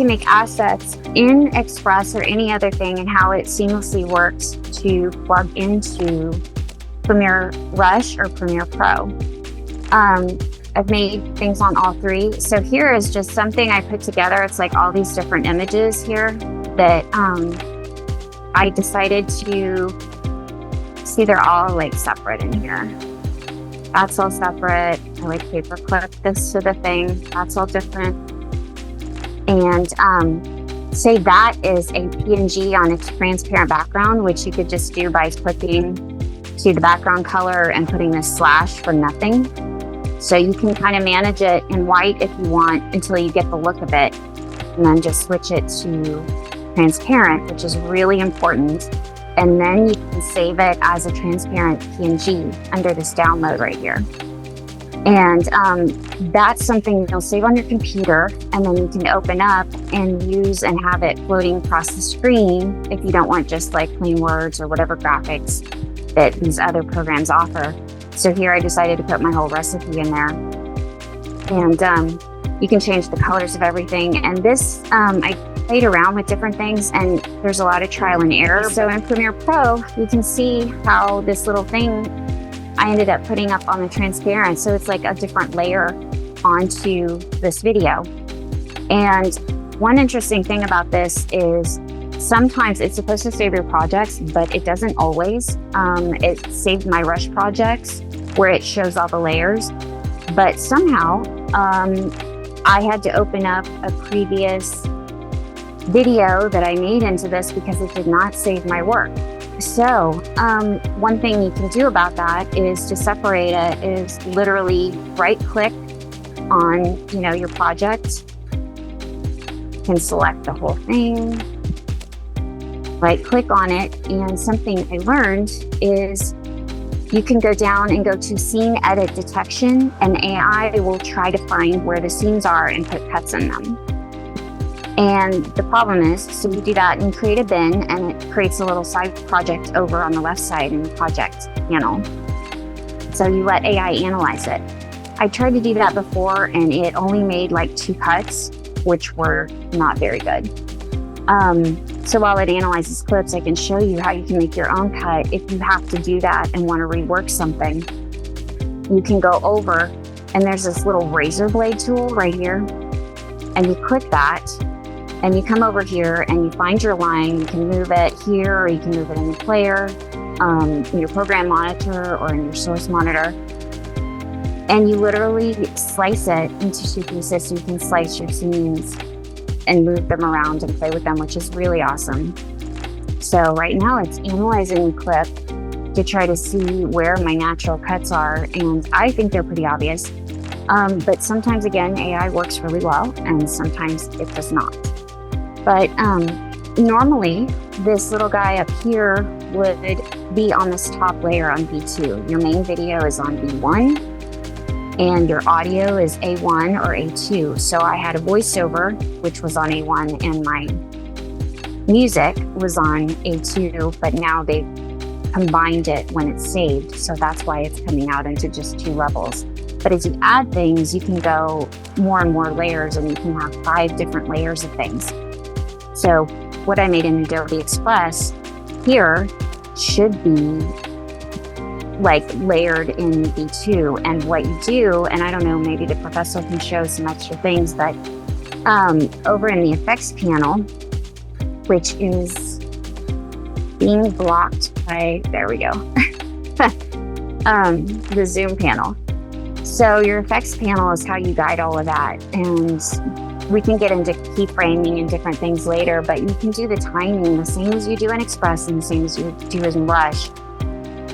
can make assets in Express or any other thing, and how it seamlessly works to plug into Premiere Rush or Premiere Pro. I've made things on all three. So here is just something I put together. It's like all these different images here that I decided to see, they're all like separate in here. That's all separate. I like paperclip this to the thing. That's all different. And say that is a PNG on a transparent background, which you could just do by clicking to the background color and putting this slash for nothing. So you can kind of manage it in white if you want until you get the look of it, and then just switch it to transparent, which is really important. And then you can save it as a transparent PNG under this download right here. And that's something you'll save on your computer, and then you can open up and use and have it floating across the screen if you don't want just like plain words or whatever graphics that these other programs offer. So here I decided to put my whole recipe in there. And you can change the colors of everything. And this, I played around with different things, and there's a lot of trial and error. So in Premiere Pro, you can see how this little thing I ended up putting up on the transparent. So it's like a different layer onto this video. And one interesting thing about this is sometimes it's supposed to save your projects, but it doesn't always. It saved my Rush projects where it shows all the layers, but somehow I had to open up a previous video that I made into this because it did not save my work. So one thing you can do about that is to separate it is literally right click on, your project. You can select the whole thing, right click on it. And something I learned is you can go down and go to scene edit detection, and AI will try to find where the scenes are and put cuts in them. And the problem is, so you do that and create a bin, and it creates a little side project over on the left side in the project panel. So you let AI analyze it. I tried to do that before, and it only made like 2 cuts, which were not very good. So while it analyzes clips, I can show you how you can make your own cut. If you have to do that and want to rework something, you can go over, and there's this little razor blade tool right here, and you click that, and you come over here and you find your line. You can move it here, or you can move it in the player, in your program monitor, or in your source monitor. And you literally slice it into 2 pieces, so you can slice your scenes and move them around and play with them, which is really awesome. So right now it's analyzing the clip to try to see where my natural cuts are, and I think they're pretty obvious. But sometimes, again, AI works really well, and sometimes it does not. But normally, this little guy up here would be on this top layer on V2. Your main video is on V1, and your audio is A1 or A2. So I had a voiceover, which was on A1, and my music was on A2, but now they've combined it when it's saved. So that's why it's coming out into just 2 levels. But as you add things, you can go more and more layers, and you can have 5 different layers of things. So what I made in Adobe Express here should be like layered in V2. And what you do, and I don't know, maybe the professor can show some extra things, but over in the effects panel, which is being blocked by, there we go, the zoom panel. So your effects panel is how you guide all of that. And we can get into keyframing and different things later, but you can do the timing the same as you do in Express and the same as you do in Rush.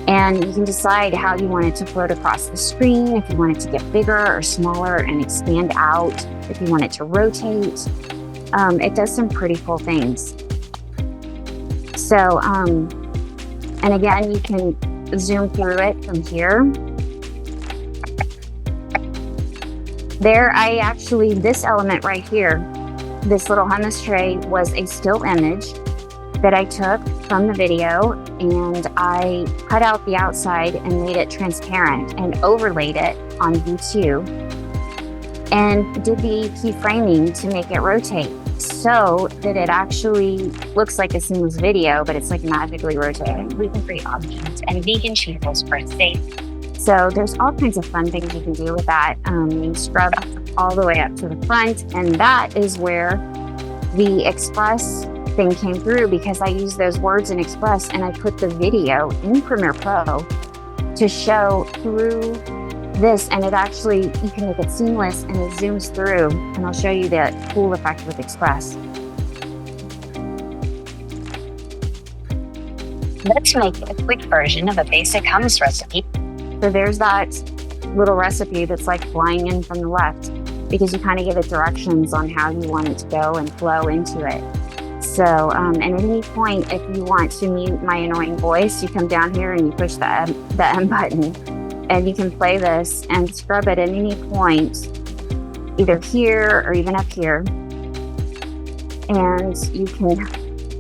And you can decide how you want it to float across the screen, if you want it to get bigger or smaller and expand out, if you want it to rotate. It does some pretty cool things. So, and again, you can zoom through it from here. There, this element right here, this little hummus tray was a still image that I took from the video, and I cut out the outside and made it transparent and overlaid it on V2 and did the keyframing to make it rotate. so that it actually looks like a seamless video, but it's like magically rotating. Gluten-free options and vegan cheeses for safe. So there's all kinds of fun things you can do with that. You scrub all the way up to the front, and that is where the Express thing came through, because I used those words in Express and I put the video in Premiere Pro to show through this, and it actually, you can make it seamless and it zooms through, and I'll show you the cool effect with Express. Let's make a quick version of a basic hummus recipe. So there's that little recipe that's like flying in from the left, because you kind of give it directions on how you want it to go and flow into it. So, and at any point, if you want to mute my annoying voice, you come down here and you push the M button, and you can play this and scrub it at any point, either here or even up here. And you can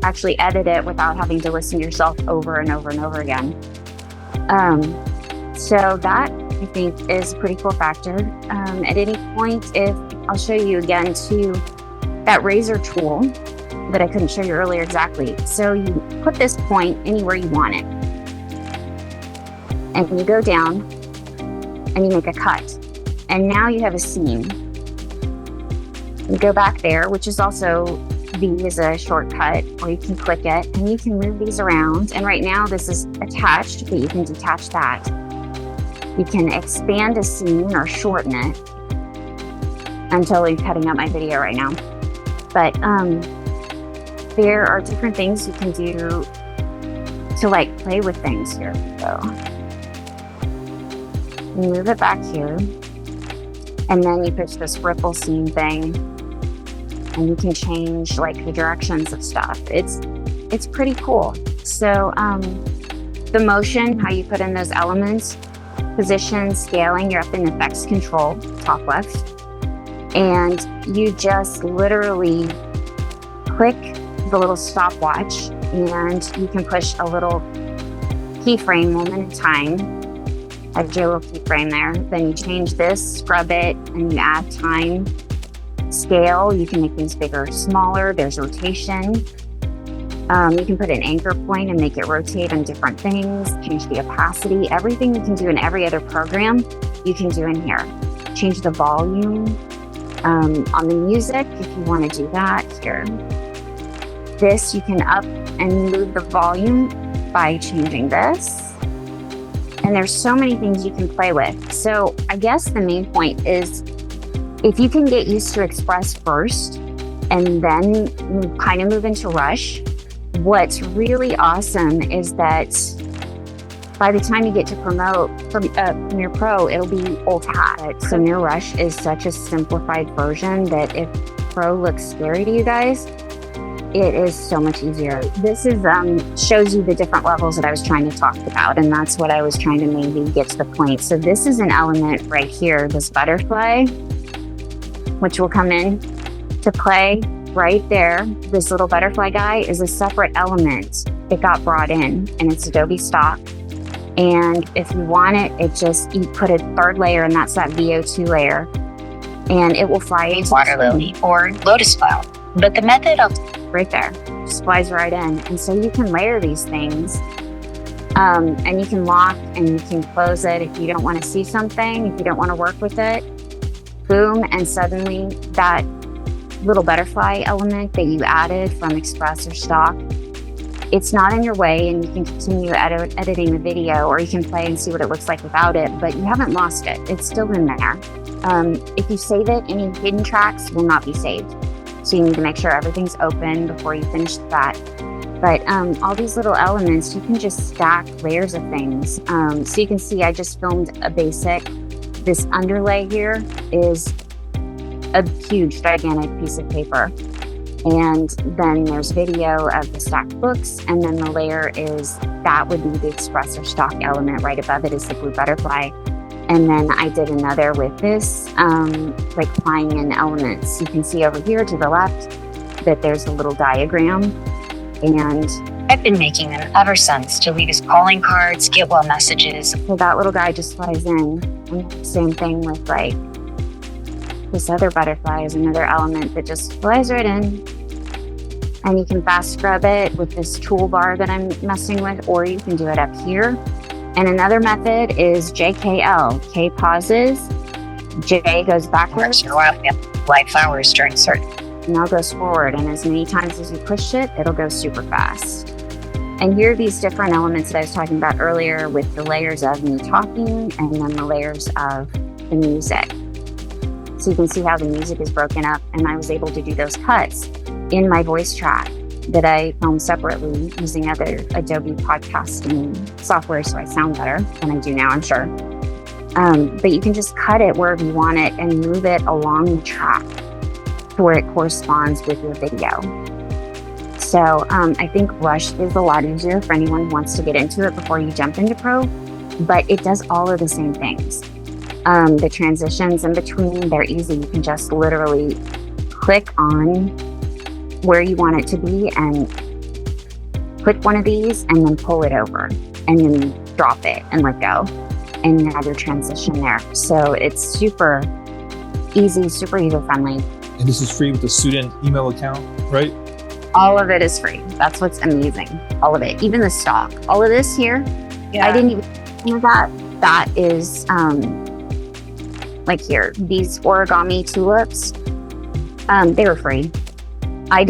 actually edit it without having to listen to yourself over and over and over again. So that, I think, is a pretty cool factor. At any point, I'll show you again to that razor tool that I couldn't show you earlier exactly. So you put this point anywhere you want it, and you go down and you make a cut, and now you have a seam. You go back there, which is also V is a shortcut, or you can click it and you can move these around. And right now this is attached, but you can detach that. You can expand a scene or shorten it. I'm totally cutting out my video right now. But there are different things you can do to like play with things here. So you move it back here, and then you push this ripple scene thing, and you can change like the directions of stuff. It's pretty cool. So the motion, how you put in those elements, position, scaling, you're up in effects control, top left, and you just literally click the little stopwatch, and you can push a little keyframe moment in time. I do a little keyframe there. Then you change this, scrub it, and you add time. Scale, you can make things bigger or smaller. There's rotation. You can put an anchor point and make it rotate on different things. Change the opacity. Everything you can do in every other program, you can do in here. Change the volume on the music if you want to do that here. This, you can up and move the volume by changing this. And there's so many things you can play with. So I guess the main point is, if you can get used to Express first and then kind of move into Rush, what's really awesome is that by the time you get to Premiere Pro, it'll be old hat. Premiere Rush is such a simplified version that if Pro looks scary to you guys, it is so much easier. This is shows you the different levels that I was trying to talk about, and that's what I was trying to maybe get to the point. So this is an element right here, this butterfly, which will come in to play right there. This little butterfly guy is a separate element that got brought in, and it's Adobe stock. And if you want it, you put a third layer, and that's that VO2 layer, and it will fly into water lily or lotus flower. But the method of right there just flies right in. And so you can layer these things, and you can lock and you can close it if you don't want to see something, if you don't want to work with it. Boom, and suddenly that little butterfly element that you added from Express or stock, it's not in your way, and you can continue editing the video, or you can play and see what it looks like without it, but you haven't lost it. It's still in there. If you save it, any hidden tracks will not be saved. So you need to make sure everything's open before you finish that. But all these little elements, you can just stack layers of things. So you can see I just filmed a basic. This underlay here is a huge, gigantic piece of paper. And then there's video of the stacked books, and then the layer that would be the Express or stock element. Right above it is the blue butterfly. And then I did another with this, like flying in elements. You can see over here to the left that there's a little diagram. And I've been making them ever since to leave us calling cards, get well messages. So that little guy just flies in. And same thing with like this other butterfly is another element that just flies right in. And you can fast scrub it with this toolbar that I'm messing with, or you can do it up here. And another method is JKL. K pauses, J goes backwards, Light flowers during certain. and L goes forward. And as many times as you push it, it'll go super fast. And here are these different elements that I was talking about earlier with the layers of me talking and then the layers of the music. So you can see how the music is broken up, and I was able to do those cuts in my voice track that I filmed separately using other Adobe podcasting software, so I sound better than I do now, I'm sure. But you can just cut it wherever you want it and move it along the track to where it corresponds with your video. So I think Rush is a lot easier for anyone who wants to get into it before you jump into Pro, but it does all of the same things. The transitions in between, they're easy. You can just literally click on where you want it to be and click one of these and then pull it over and then drop it and let go. And you have your transition there. So it's super easy, super user-friendly. And this is free with the student email account, right? All of it is free. That's what's amazing. All of it, even the stock. All of this here, I didn't even think of that. That is like here, these origami tulips, they were free. I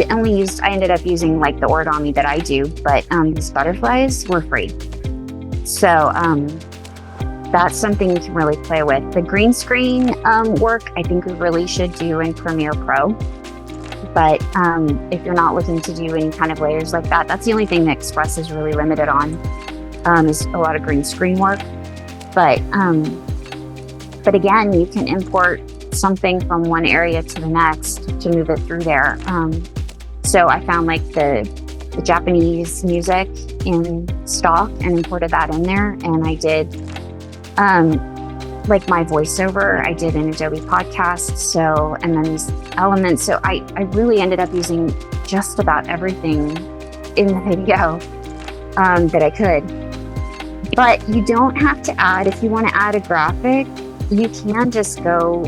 ended up using like the origami that I do, but these butterflies were free. So that's something you can really play with. The green screen work, I think we really should do in Premiere Pro. But if you're not looking to do any kind of layers like that, that's the only thing that Express is really limited on, is a lot of green screen work. But again, you can import something from one area to the next to move it through there. So I found like the Japanese music in stock and imported that in there. And I did like my voiceover, I did an Adobe podcast. So, and then these elements. So I really ended up using just about everything in the video that I could. But you don't have to add, if you want to add a graphic, you can just go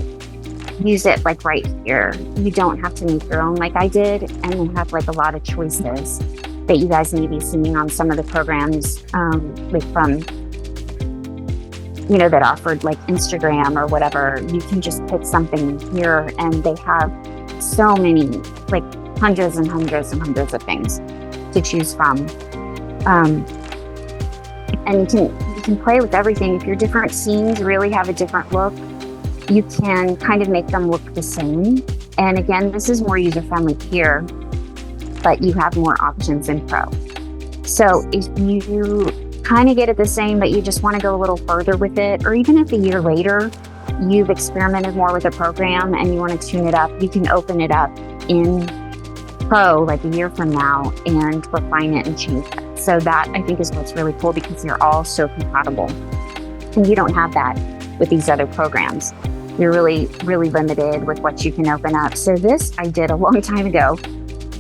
use it like right here. You don't have to make your own like I did, and you have like a lot of choices that you guys may be seeing on some of the programs like from, you know, that offered like Instagram or whatever. You can just put something here and they have so many, like hundreds and hundreds and hundreds of things to choose from. And you can play with everything. If your different scenes really have a different look, you can kind of make them look the same. And again, this is more user-friendly here, but you have more options in Pro. So if you kind of get it the same, but you just want to go a little further with it, or even if a year later you've experimented more with a program and you want to tune it up, you can open it up in Pro like a year from now and refine it and change it. So that I think is what's really cool, because they're all so compatible. And you don't have that with these other programs. You're really, really limited with what you can open up. So this I did a long time ago.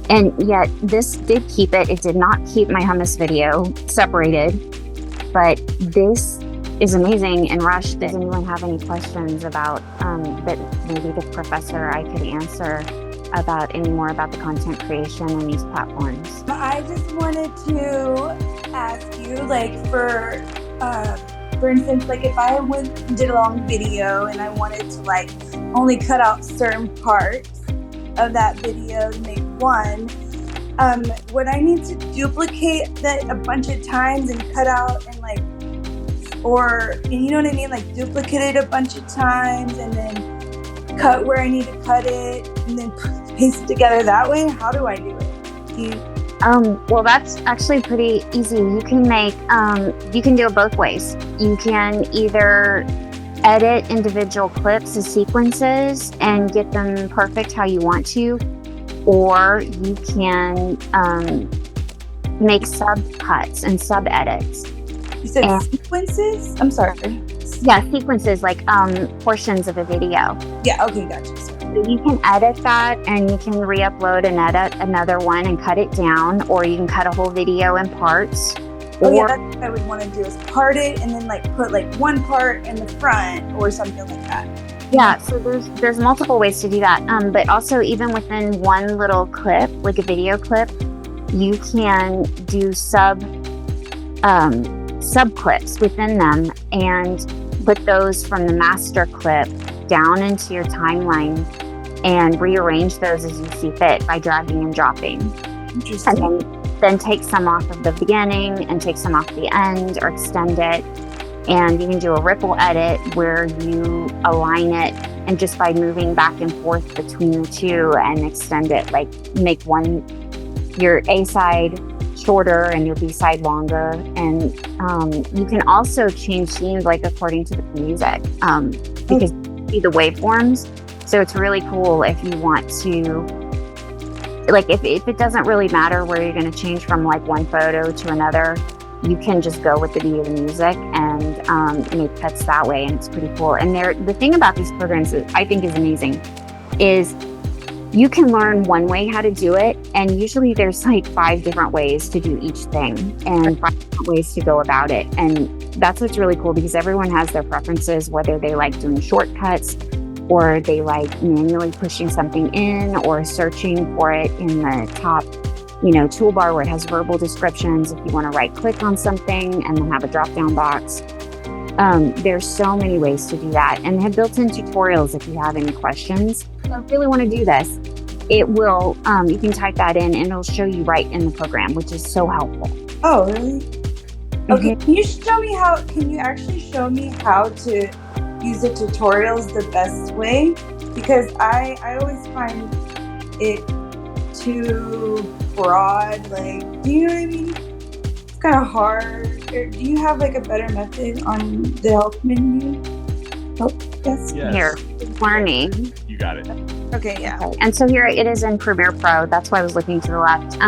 And yet this did keep it. It did not keep my hummus video separated. But this is amazing. And Rush, does anyone have any questions about that maybe the professor I could answer about any more about the content creation in these platforms? I just wanted to ask you, like, for instance, like if I went and did a long video and I wanted to like only cut out certain parts of that video to make one, would I need to duplicate that a bunch of times and cut out and like, or, you know what I mean? Like duplicate it a bunch of times and then cut where I need to cut it and then paste it together that way? How do I do it? Well, that's actually pretty easy. You can you can do it both ways. You can either edit individual clips as sequences and get them perfect how you want to, or you can make sub cuts and sub edits. You said sequences? I'm sorry. Yeah, sequences, like portions of a video. Yeah, okay, gotcha. Sorry. So you can edit that and you can re-upload and edit another one and cut it down, or you can cut a whole video in parts. Oh yeah, that's what I would want to do, is part it and then like put like one part in the front or something like that. Yeah, so there's multiple ways to do that. But also even within one little clip, like a video clip, you can do sub clips within them and put those from the master clip down into your timeline and rearrange those as you see fit by dragging and dropping. Interesting. And then take some off of the beginning and take some off the end or extend it. And you can do a ripple edit where you align it and just by moving back and forth between the two and extend it, like make your A side shorter and your B side longer. And you can also change scenes like according to the music because you see the waveforms. So it's really cool if you want to, like if it doesn't really matter where you're going to change from like one photo to another, you can just go with the beat of the music and make cuts that way, and it's pretty cool. And the thing about these programs that I think is amazing is you can learn one way how to do it, and usually there's like 5 different ways to do each thing and 5 different ways to go about it. And that's what's really cool because everyone has their preferences, whether they like doing shortcuts or they like manually pushing something in or searching for it in the top toolbar where it has verbal descriptions if you want to right click on something and then have a drop down box. There's so many ways to do that, and they have built-in tutorials if you have any questions. I really want to do this. It will, you can type that in and it'll show you right in the program, which is so helpful. Oh, really? Okay, can you actually show me how to use the tutorials the best way? Because I always find it too broad, like, do you know what I mean? It's kind of hard. Or do you have like a better method on the help menu? Yes. Here, learning. You got it. Okay, yeah. Okay. And so here it is in Premiere Pro. That's why I was looking to the left.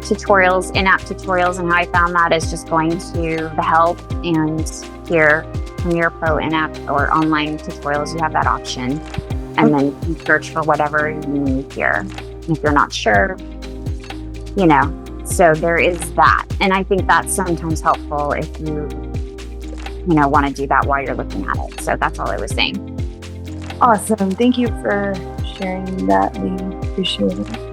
Tutorials, in-app tutorials, and how I found that is just going to the help and here, Premiere Pro in-app or online tutorials, you have that option. And then you can search for whatever you need here. If you're not sure, so there is that. And I think that's sometimes helpful if you want to do that while you're looking at it. So that's all I was saying. Awesome. Thank you for sharing that. We appreciate it.